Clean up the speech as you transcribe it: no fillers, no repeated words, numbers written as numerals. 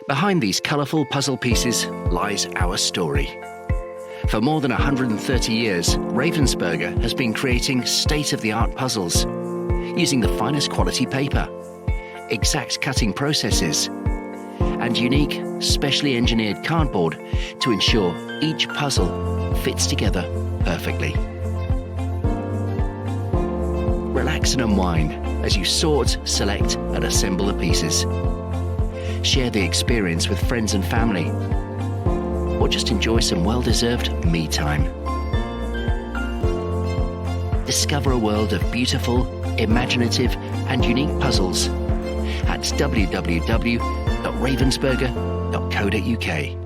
Behind these colourful puzzle pieces lies our story. For more than 130 years, Ravensburger has been creating state-of-the-art puzzles using the finest quality paper, exact cutting processes, and unique, specially engineered cardboard to ensure each puzzle fits together perfectly. Relax and unwind as you sort, select, and assemble the pieces. Share the experience with friends and family, or just enjoy some well-deserved me time. Discover a world of beautiful, imaginative, and unique puzzles at www.ravensburger.co.uk.